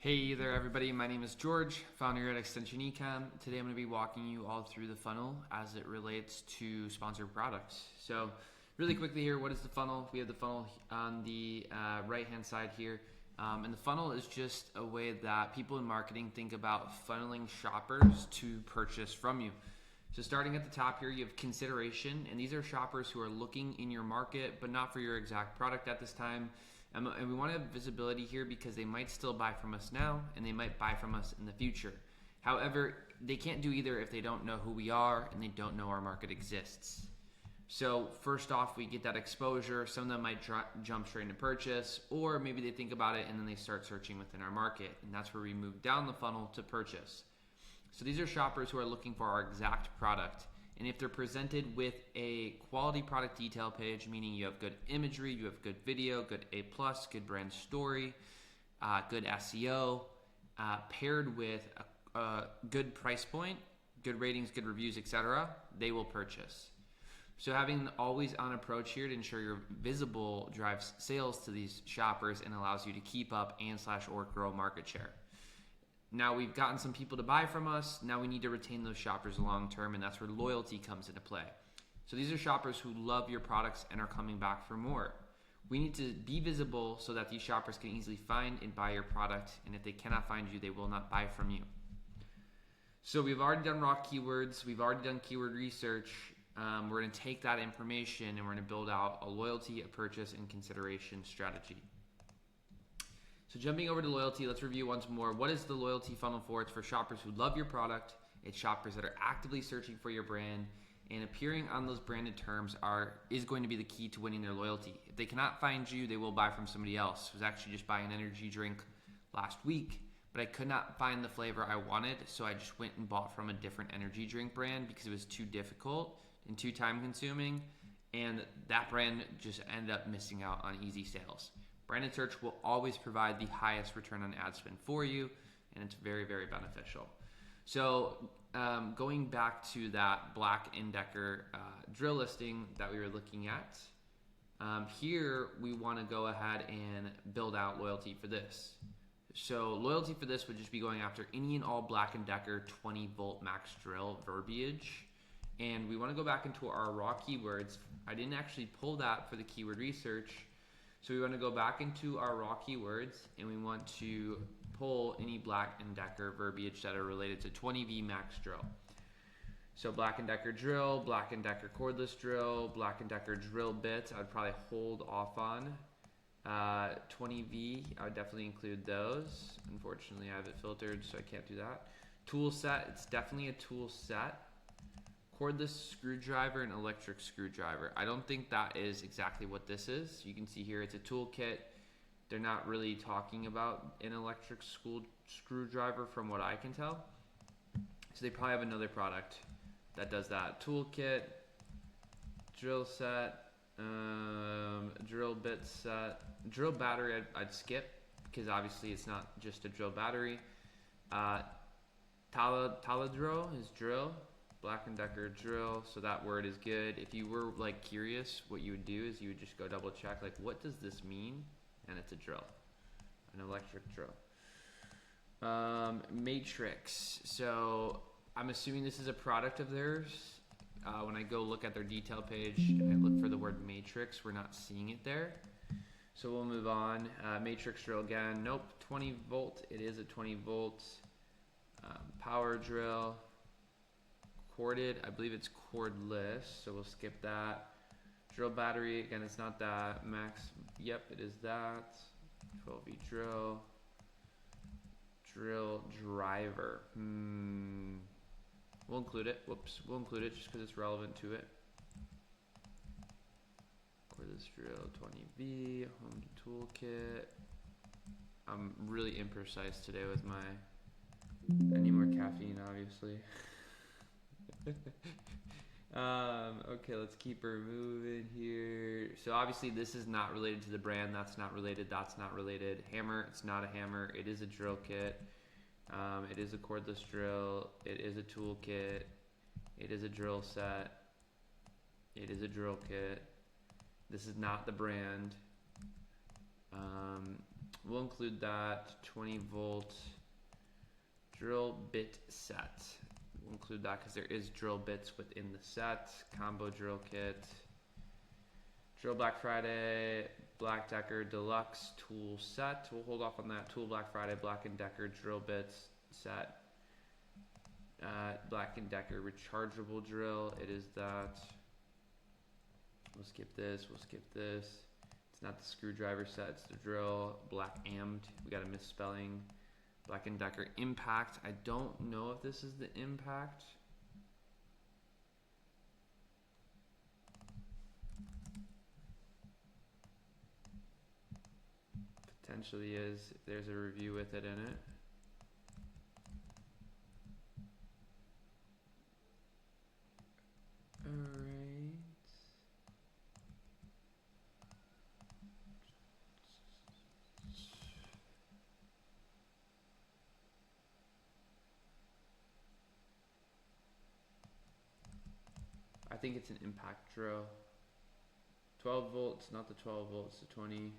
Hey there everybody, my name is George, founder at Extension Ecom. Today I'm going to be walking you all through the funnel as it relates to sponsored products. So really quickly here, what is the funnel? We have the funnel on the right hand side here. And the funnel is just a way that people in marketing think about funneling shoppers to purchase from you. So starting at the top here, you have consideration, and these are shoppers who are looking in your market, but not for your exact product at this time. And we want to have visibility here because they might still buy from us now, and they might buy from us in the future. However, they can't do either if they don't know who we are and they don't know our market exists. So first off, we get that exposure. Some of them might jump straight into purchase, or maybe they think about it and then they start searching within our market, and that's where we move down the funnel to purchase. So these are shoppers who are looking for our exact product. And if they're presented with a quality product detail page, meaning you have good imagery, you have good video, good A+, good brand story, good SEO, paired with a good price point, good ratings, good reviews, etc., they will purchase. So having an always on approach here to ensure you're visible drives sales to these shoppers and allows you to keep up and/or grow market share. Now we've gotten some people to buy from us. Now we need to retain those shoppers long term, and that's where loyalty comes into play. So these are shoppers who love your products and are coming back for more. We need to be visible so that these shoppers can easily find and buy your product, and if they cannot find you, they will not buy from you. So we've already done raw keywords. We've already done keyword research. We're going to take that information and we're going to build out a loyalty, a purchase, and consideration strategy. So jumping over to loyalty, let's review once more. What is the loyalty funnel for? It's for shoppers who love your product. It's shoppers that are actively searching for your brand, and appearing on those branded terms is going to be the key to winning their loyalty. If they cannot find you, they will buy from somebody else. I was actually just buying an energy drink last week, but I could not find the flavor I wanted, so I just went and bought from a different energy drink brand because it was too difficult and too time consuming, and that brand just ended up missing out on easy sales. Branded search will always provide the highest return on ad spend for you, and it's very, very beneficial. So going back to that Black & Decker drill listing that we were looking at, here we want to go ahead and build out loyalty for this. So loyalty for this would just be going after any and all Black & Decker 20-volt max drill verbiage. And we want to go back into our raw keywords. I didn't actually pull that for the keyword research. So we want to go back into our raw keywords and we want to pull any Black & Decker verbiage that are related to 20V max drill. So Black & Decker drill, Black & Decker cordless drill, Black & Decker drill bits, I'd probably hold off on. 20V, I would definitely include those. Unfortunately, I have it filtered, so I can't do that. Tool set, it's definitely a tool set. Cordless screwdriver and electric screwdriver. I don't think that is exactly what this is. You can see here it's a toolkit. They're not really talking about an electric screwdriver from what I can tell. So they probably have another product that does that. Toolkit, drill set, drill bit set, drill battery I'd skip because obviously it's not just a drill battery. Taladro is drill. Black & Decker drill, so that word is good. If you were like curious, what you would do is you would just go double check, like, what does this mean? And it's a drill, an electric drill. Matrix. So I'm assuming this is a product of theirs. When I go look at their detail page and I look for the word matrix, we're not seeing it there. So we'll move on. Matrix drill again. Nope. 20 volt. It is a 20 volt. Power drill. Corded, I believe it's cordless, so we'll skip that. Drill battery, again, it's not that. Max, yep, it is that. 12V drill. Drill driver. We'll include it. Whoops, we'll include it just because it's relevant to it. Cordless drill, 20V, home toolkit. I'm really imprecise today with my. I need more caffeine, obviously. Okay, let's keep her moving here. So obviously this is not related to the brand. That's not related. That's not related. Hammer, it's not a hammer. It is a drill kit. It is a cordless drill. It is a tool kit. It is a drill set. It is a drill kit. This is not the brand. we'll include that 20-volt drill bit set. We'll include that because there is drill bits within the set. Combo drill kit. Drill Black Friday, Black Decker Deluxe tool set. We'll hold off on that. Tool Black Friday, Black & Decker drill bits set. Black & Decker rechargeable drill. It is that. We'll skip this. We'll skip this. It's not the screwdriver set. It's the drill. Black Amped. We got a misspelling. Black & Decker Impact. I don't know if this is the Impact. Potentially is. There's a review with it in it. Alright. I think it's an impact drill. 12 volts, not the 12 volts, the 20.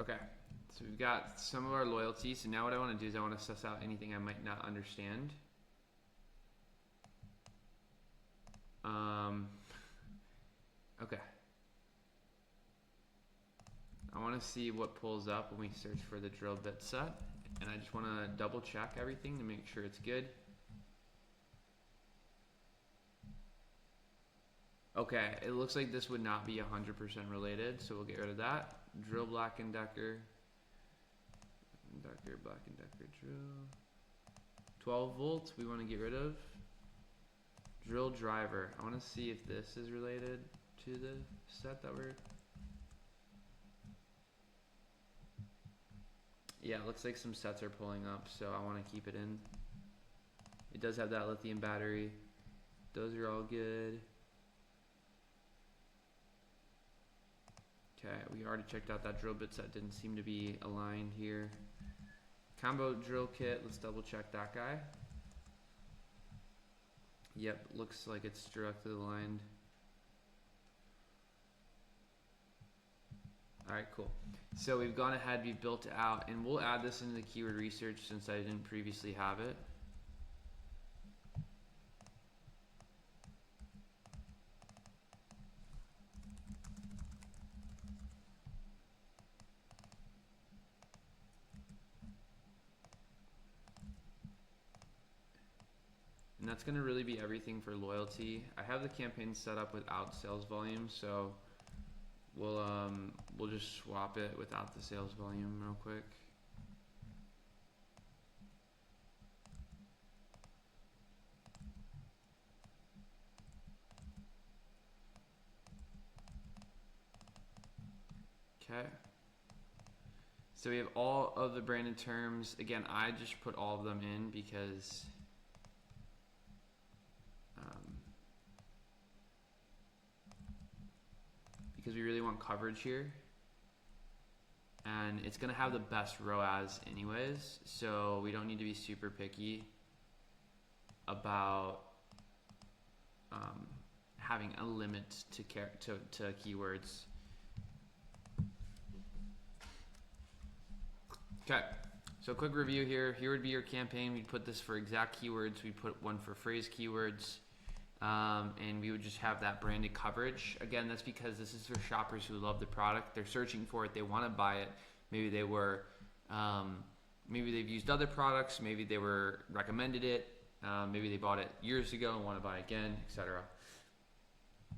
Okay, so we've got some of our loyalty. So now what I want to do is I want to suss out anything I might not understand. Okay. I want to see what pulls up when we search for the drill bit set. And I just want to double check everything to make sure it's good. Okay, it looks like this would not be 100% related, so we'll get rid of that. Drill Black & Decker. Black & Decker drill. 12 volts we want to get rid of. Drill driver. I want to see if this is related to the set that we're... Yeah, it looks like some sets are pulling up, so I want to keep it in. It does have that lithium battery. Those are all good. Okay, we already checked out that drill bit set. Didn't seem to be aligned here. Combo drill kit. Let's double check that guy. Yep, looks like it's directly aligned. Alright, cool. So we've gone ahead, we've built it out, and we'll add this into the keyword research since I didn't previously have it. And that's going to really be everything for loyalty. I have the campaign set up without sales volume, so we'll just swap it without the sales volume real quick. Okay. So we have all of the branded terms. Again, I just put all of them in because we really want coverage here, and it's going to have the best ROAS anyways, so we don't need to be super picky about having a limit to keywords. Okay, so quick review here. Here would be your campaign. We'd put this for exact keywords. We'd put one for phrase keywords. And we would just have that branded coverage. Again, that's because this is for shoppers who love the product. They're searching for it. They want to buy it. Maybe they were, maybe they've used other products. Maybe they were recommended it. Maybe they bought it years ago and want to buy it again, etc.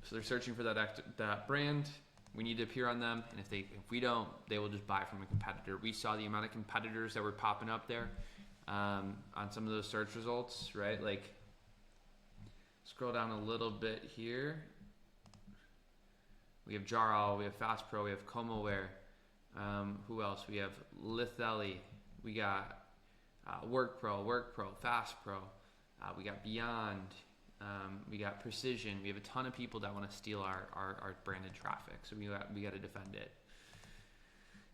So they're searching for that brand. We need to appear on them, and if we don't, they will just buy from a competitor. We saw the amount of competitors that were popping up there on some of those search results, right? Like, scroll down a little bit here. We have Jarl, we have Fast Pro, we have ComoWare. Who else? We have Lithelli. We got WorkPro, Fast Pro. We got Beyond. We got Precision. We have a ton of people that want to steal our branded traffic, so we got to defend it.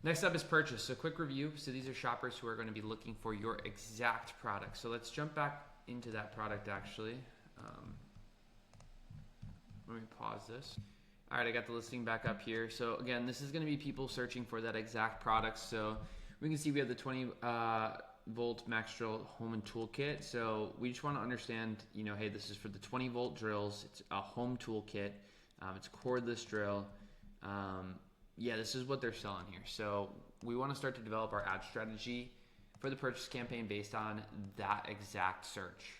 Next up is purchase. So quick review. So these are shoppers who are going to be looking for your exact product. So let's jump back into that product actually. Let me pause this. All right, I got the listing back up here. So again, this is going to be people searching for that exact product. So we can see we have the 20 volt max drill home and tool kit. So we just want to understand, you know, hey, this is for the 20 volt drills. It's a home tool kit. It's a cordless drill. Yeah, this is what they're selling here. So we want to start to develop our ad strategy for the purchase campaign based on that exact search.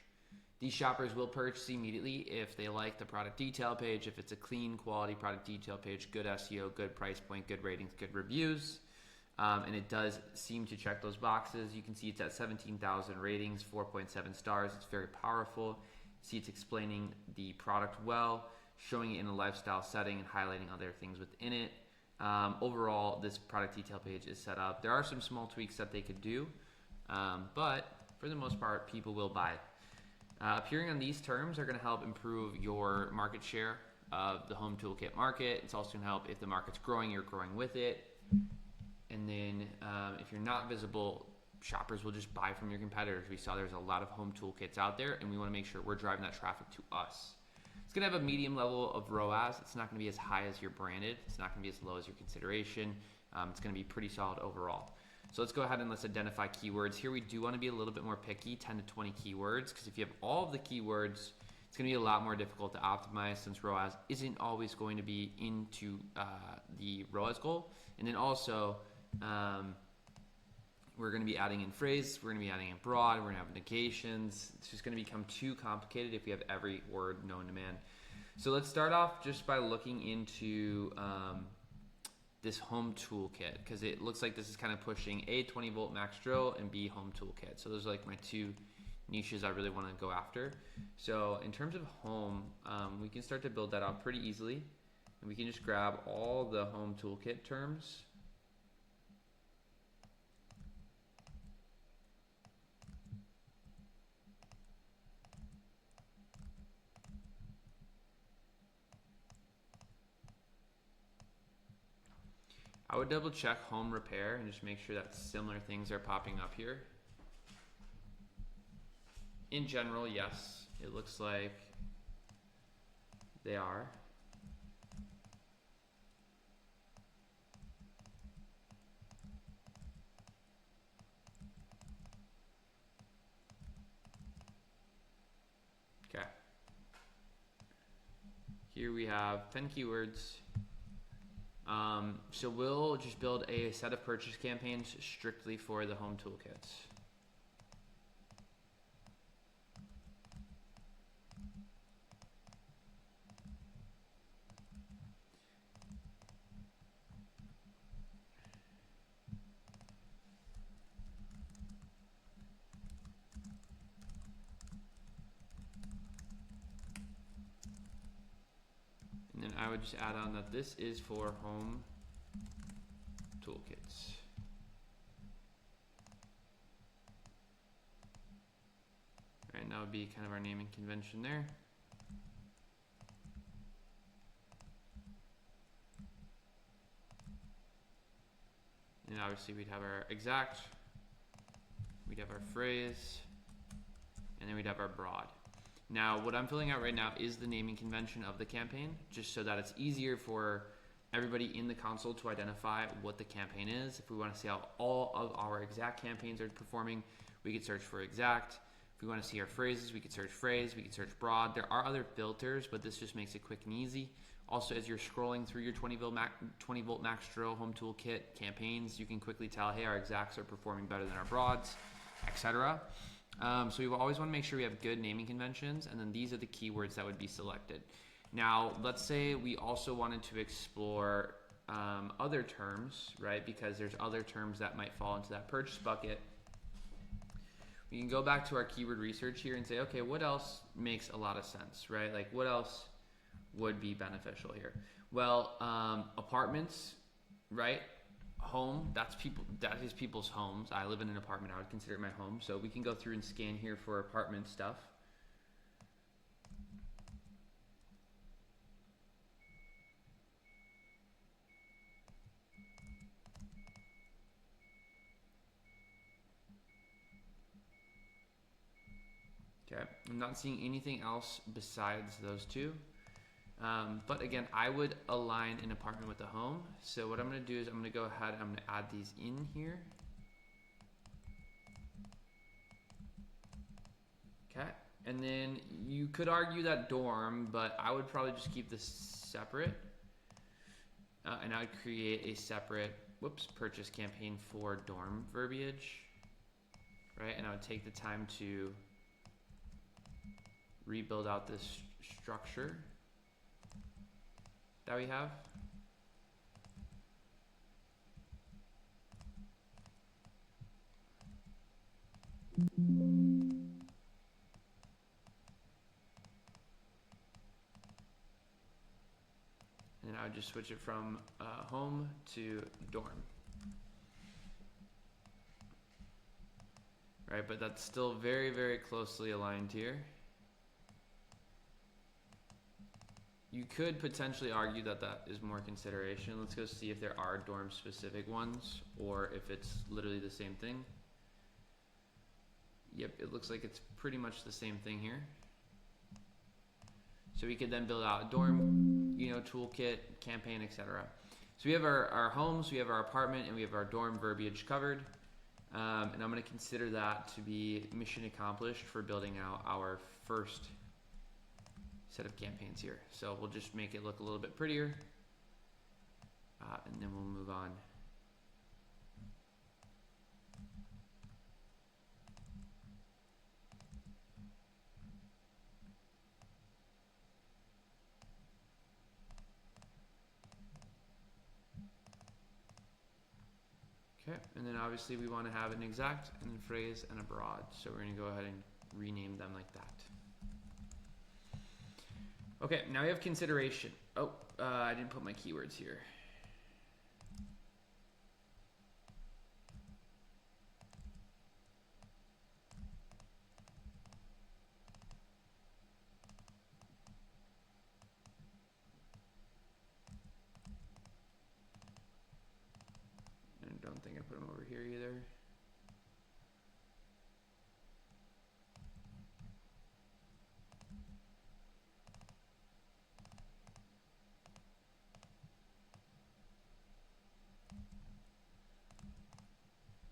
These shoppers will purchase immediately if they like the product detail page, if it's a clean quality product detail page, good SEO, good price point, good ratings, good reviews. And it does seem to check those boxes. You can see it's at 17,000 ratings, 4.7 stars. It's very powerful. See, it's explaining the product well, showing it in a lifestyle setting and highlighting other things within it. Overall, this product detail page is set up. There are some small tweaks that they could do, but for the most part, people will buy it. Appearing on these terms are going to help improve your market share of the home toolkit market. It's also going to help if the market's growing, you're growing with it. And then if you're not visible, shoppers will just buy from your competitors. We saw there's a lot of home toolkits out there, and we want to make sure we're driving that traffic to us. It's going to have a medium level of ROAS. It's not going to be as high as your branded. It's not going to be as low as your consideration. It's going to be pretty solid overall. So let's go ahead and let's identify keywords. Here we do want to be a little bit more picky, 10 to 20 keywords, because if you have all of the keywords, it's going to be a lot more difficult to optimize since ROAS isn't always going to be into the ROAS goal. And then also, we're going to be adding in phrase, we're going to be adding in broad, we're going to have negations. It's just going to become too complicated if we have every word known to man. So let's start off just by looking into this home toolkit, because it looks like this is kind of pushing A, 20 volt max drill, and B, home toolkit. So those are like my two niches I really want to go after. So in terms of home, we can start to build that out pretty easily, and we can just grab all the home toolkit terms. I would double check home repair and just make sure that similar things are popping up here. In general, yes, it looks like they are. Okay. Here we have 10 keywords. So we'll just build a set of purchase campaigns strictly for the home toolkits. And then I would just add on that this is for home toolkits. All right, that would be kind of our naming convention there. And obviously we'd have our exact, we'd have our phrase, and then we'd have our broad. Now, what I'm filling out right now is the naming convention of the campaign, just so that it's easier for everybody in the console to identify what the campaign is. If we want to see how all of our exact campaigns are performing, we could search for exact. If we want to see our phrases, we could search phrase, we could search broad. There are other filters, but this just makes it quick and easy. Also, as you're scrolling through your 20 volt max drill home toolkit campaigns, you can quickly tell, hey, our exacts are performing better than our broads, etc. So we always want to make sure we have good naming conventions, and then these are the keywords that would be selected. Now, let's say we also wanted to explore other terms, right? Because there's other terms that might fall into that purchase bucket. We can go back to our keyword research here and say, okay, what else makes a lot of sense, right? Like what else would be beneficial here? Well, apartments, right? Home, that is people's homes. I live in an apartment. I would consider it my home. So we can go through and scan here for apartment stuff. Okay, I'm not seeing anything else besides those two. But again, I would align an apartment with a home. So what I'm going to do is I'm going to go ahead and I'm going to add these in here. Okay, and then you could argue that dorm, but I would probably just keep this separate. And I would create a separate, purchase campaign for dorm verbiage, right? And I would take the time to rebuild out this structure that we have. And I would just switch it from home to dorm. Right, but that's still very, very closely aligned here. You could potentially argue that that is more consideration. Let's go see if there are dorm specific ones or if it's literally the same thing. Yep, it looks like it's pretty much the same thing here. So we could then build out a dorm, toolkit, campaign, etc. So we have our homes, we have our apartment, and we have our dorm verbiage covered. And I'm going to consider that to be mission accomplished for building out our first set of campaigns here. So we'll just make it look a little bit prettier, and then we'll move on. Okay, and then obviously we want to have an exact and a phrase and a broad. So we're going to go ahead and rename them like that. Okay, now we have consideration. Oh, I didn't put my keywords here. I don't think I put them over here either.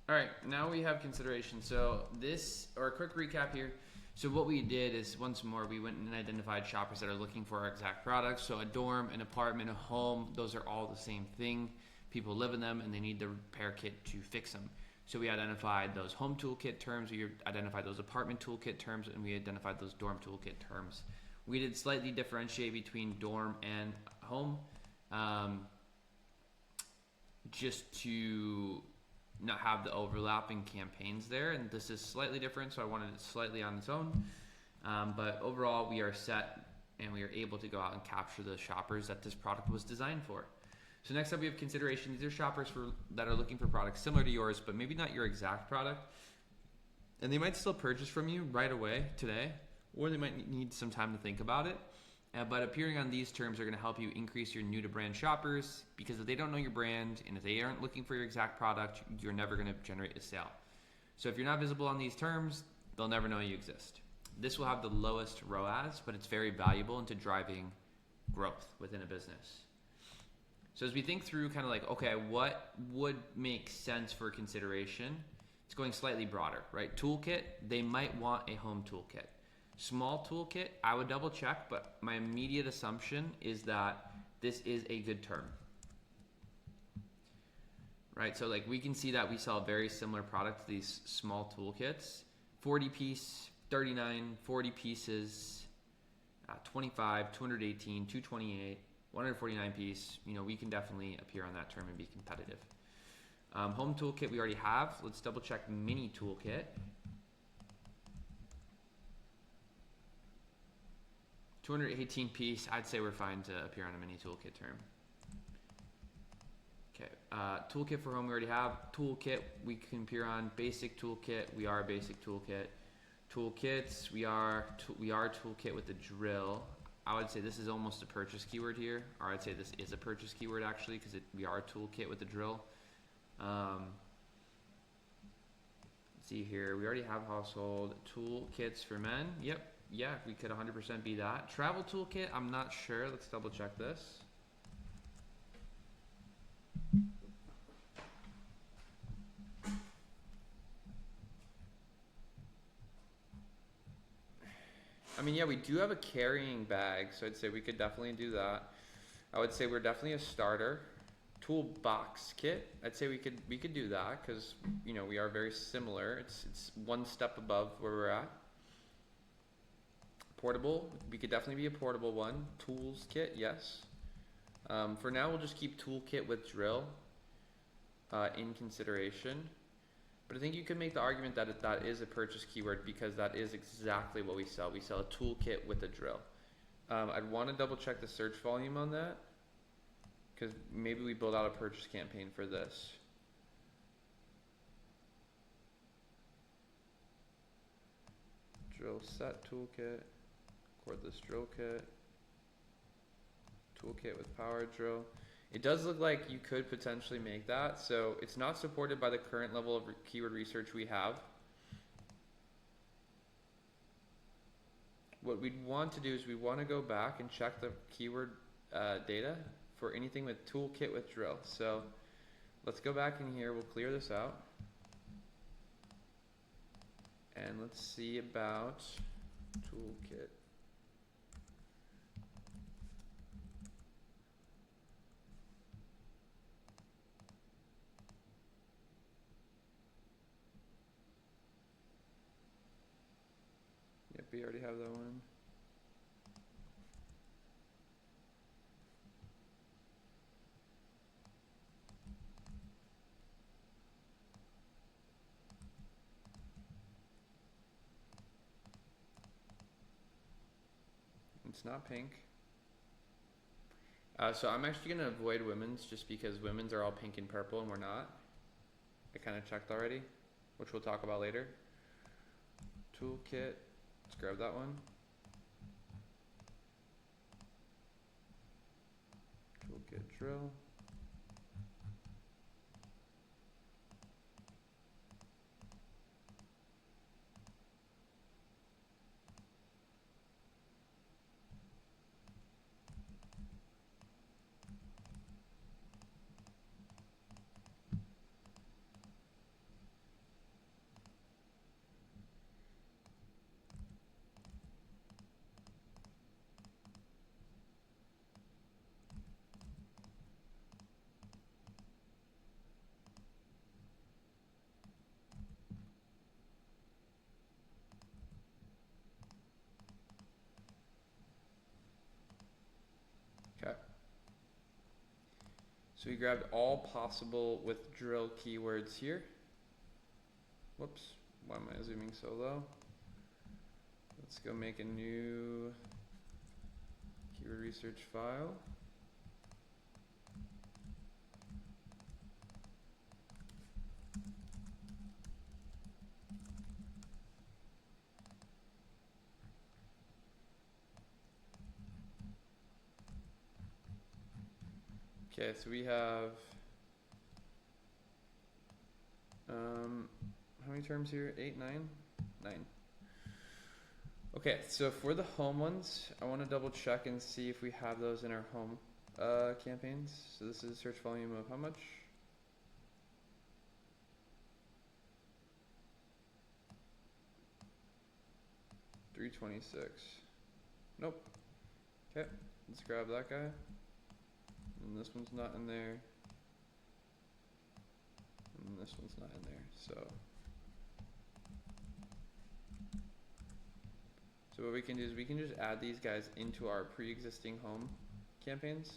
All right, now we have consideration. So a quick recap here. So what we did is, once more, we went and identified shoppers that are looking for our exact products. So a dorm, an apartment, a home, those are all the same thing. People live in them and they need the repair kit to fix them. So we identified those home toolkit terms, we identified those apartment toolkit terms, and we identified those dorm toolkit terms. We did slightly differentiate between dorm and home, just to not have the overlapping campaigns there, and this is slightly different, so I wanted it slightly on its own, but overall we are set and we are able to go out and capture the shoppers that this product was designed for. So next up we have consideration. These are shoppers that are looking for products similar to yours, but maybe not your exact product, and they might still purchase from you right away today, or they might need some time to think about it. But appearing on these terms are going to help you increase your new to brand shoppers, because if they don't know your brand and if they aren't looking for your exact product, you're never going to generate a sale. So if you're not visible on these terms, they'll never know you exist. This will have the lowest ROAS, but it's very valuable into driving growth within a business. So as we think through kind of like, okay, what would make sense for consideration? It's going slightly broader, right? Toolkit, they might want a home toolkit. Small toolkit, I would double check, but my immediate assumption is that this is a good term, right? So like we can see that we sell a very similar product to these small toolkits, 40 piece, 39, 40 pieces, 25, 218, 228, 149 piece. We can definitely appear on that term and be competitive. Home toolkit we already have. Let's double check mini toolkit. 218 piece, I'd say we're fine to appear on a mini toolkit term. Okay, toolkit for home we already have. Toolkit we can appear on. Basic toolkit, we are basic toolkit. Toolkits, we are toolkit with the drill. I would say this is almost a purchase keyword here, or I'd say this is a purchase keyword actually, because we are a toolkit with the drill. Let's see here. We already have household tool kits for men. Yep. Yeah, we could 100% be that. Travel toolkit, I'm not sure. Let's double check this. I mean, yeah, we do have a carrying bag, so I'd say we could definitely do that. I would say we're definitely a starter. Toolbox kit, I'd say we could do that because you know we are very similar. It's one step above where we're at. Portable, we could definitely be a portable one. Tools kit, yes. For now, we'll just keep toolkit with drill in consideration. But I think you could make the argument that that is a purchase keyword because that is exactly what we sell. We sell a toolkit with a drill. I'd want to double check the search volume on that because maybe we build out a purchase campaign for this. Drill set toolkit, cordless drill kit, toolkit with power drill. It does look like you could potentially make that, so it's not supported by the current level of keyword research we have. What we'd want to do is we want to go back and check the keyword data for anything with toolkit with drill. So let's go back in here, we'll clear this out. And let's see about toolkit. Yep, we already have that one. It's not pink. So I'm actually going to avoid women's just because women's are all pink and purple and we're not. I kind of checked already, which we'll talk about later. Toolkit, let's grab that one. Toolkit drill. Okay. So we grabbed all possible with drill keywords here. Whoops, why am I zooming so low? Let's go make a new keyword research file. Okay, so we have how many terms here? 8, 9? 9. Okay, so for the home ones, I want to double check and see if we have those in our home campaigns. So this is search volume of how much? $326. Nope. Okay, let's grab that guy. And this one's not in there. And this one's not in there. So what we can do is we can just add these guys into our pre-existing home campaigns.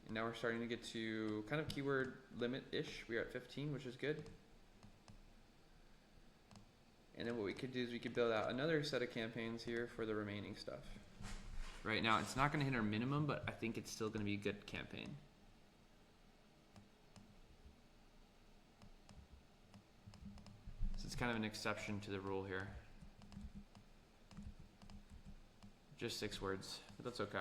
And now we're starting to get to kind of keyword limit-ish. We're at 15, which is good. And then what we could do is we could build out another set of campaigns here for the remaining stuff. Right now, it's not going to hit our minimum, but I think it's still going to be a good campaign. So it's kind of an exception to the rule here. Just 6 words, but that's okay.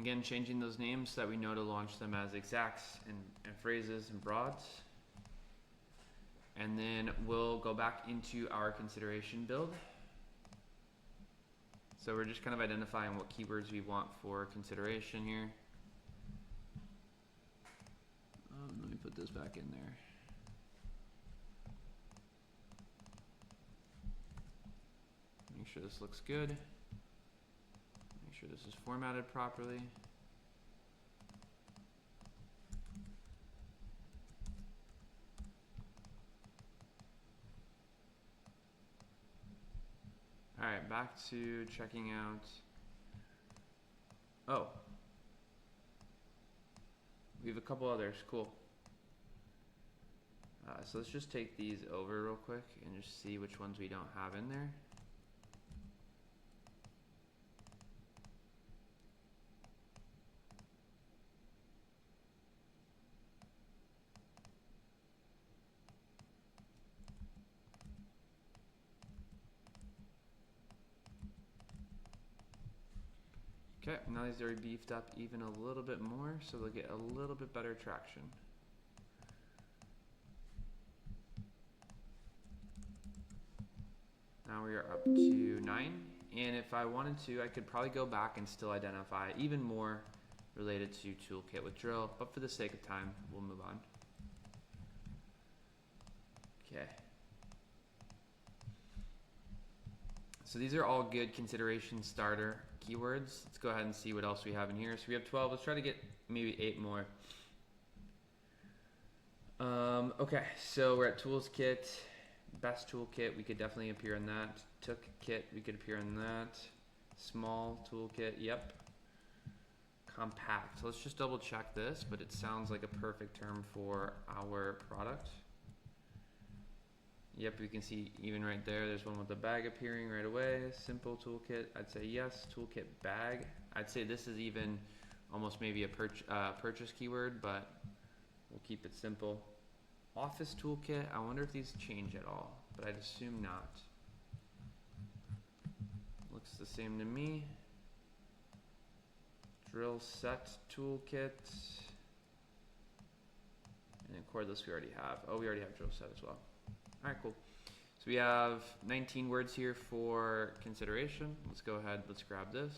again, changing those names so that we know to launch them as exacts and phrases and broads. And then we'll go back into our consideration build. So we're just kind of identifying what keywords we want for consideration here. Let me put this back in there. Make sure this looks good. Make sure this is formatted properly. All right, back to checking out. Oh, we have a couple others. Cool. So let's just take these over real quick and just see which ones we don't have in there. Okay, now these are beefed up even a little bit more, so they'll get a little bit better traction. Now we are up to 9, and if I wanted to, I could probably go back and still identify even more related to toolkit with drill, but for the sake of time, we'll move on. Okay. So these are all good consideration starter keywords. Let's go ahead and see what else we have in here. So we have 12. Let's try to get maybe 8 more. Okay, so we're at tools kit. Best toolkit, we could definitely appear in that. Took kit, we could appear in that. Small toolkit, yep. Compact. Let's just double check this, but it sounds like a perfect term for our product. Yep, we can see even right there, there's one with the bag appearing right away. Simple toolkit, I'd say yes. Toolkit bag, I'd say this is even almost maybe a purchase keyword, but we'll keep it simple. Office toolkit, I wonder if these change at all, but I'd assume not. Looks the same to me. Drill set toolkit. And then cordless we already have. Oh, we already have drill set as well. All right, cool. So we have 19 words here for consideration. Let's go ahead, let's grab this.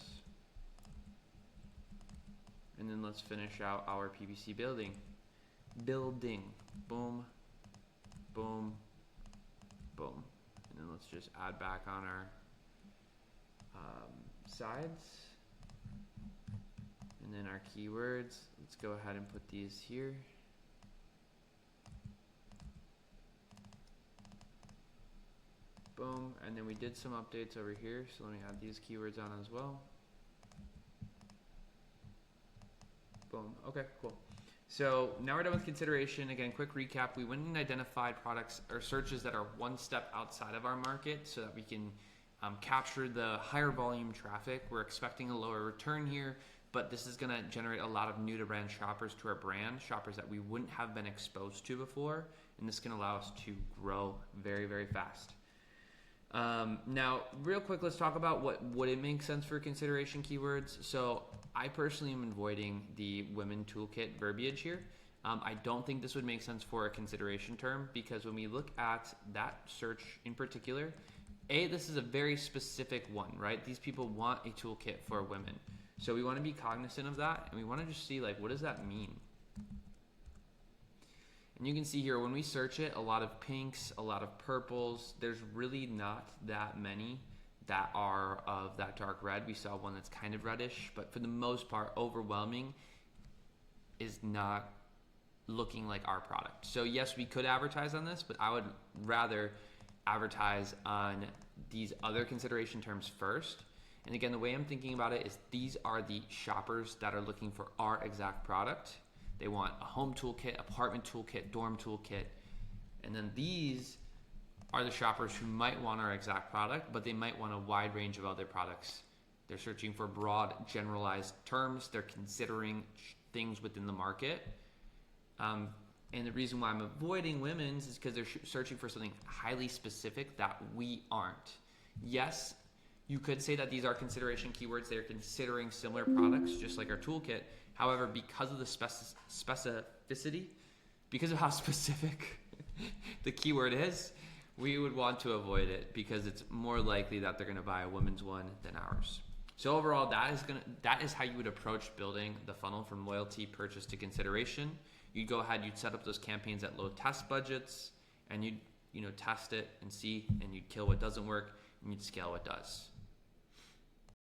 And then let's finish out our PPC building. Building, boom, boom, boom. And then let's just add back on our sides. And then our keywords, let's go ahead and put these here. Boom, and then we did some updates over here, so let me add these keywords on as well. Boom, okay, cool. So now we're done with consideration. Again, quick recap, we went and identified products or searches that are one step outside of our market so that we can capture the higher volume traffic. We're expecting a lower return here, but this is gonna generate a lot of new to brand shoppers to our brand, shoppers that we wouldn't have been exposed to before, and this can allow us to grow very, very fast. Now, real quick, let's talk about what would it make sense for consideration keywords. So I personally am avoiding the women toolkit verbiage here. I don't think this would make sense for a consideration term because when we look at that search in particular, this is a very specific one, right? These people want a toolkit for women. So we want to be cognizant of that and we want to just see like, what does that mean? And you can see here, when we search it, a lot of pinks, a lot of purples. There's really not that many that are of that dark red. We saw one that's kind of reddish, but for the most part, overwhelming is not looking like our product. So yes, we could advertise on this, but I would rather advertise on these other consideration terms first. And again, the way I'm thinking about it is these are the shoppers that are looking for our exact product. They want a home toolkit, apartment toolkit, dorm toolkit. And then these are the shoppers who might want our exact product, but they might want a wide range of other products. They're searching for broad, generalized terms. They're considering things within the market. And the reason why I'm avoiding women's is because they're searching for something highly specific that we aren't. Yes, You could say that these are consideration keywords. They're considering similar products, just like our toolkit. However, because of the specificity, because of how specific the keyword is, we would want to avoid it because it's more likely that they're going to buy a women's one than ours. So overall, that is how you would approach building the funnel from loyalty, purchase to consideration. You'd go ahead, you'd set up those campaigns at low test budgets, and you'd test it and see, and you'd kill what doesn't work, and you'd scale what does.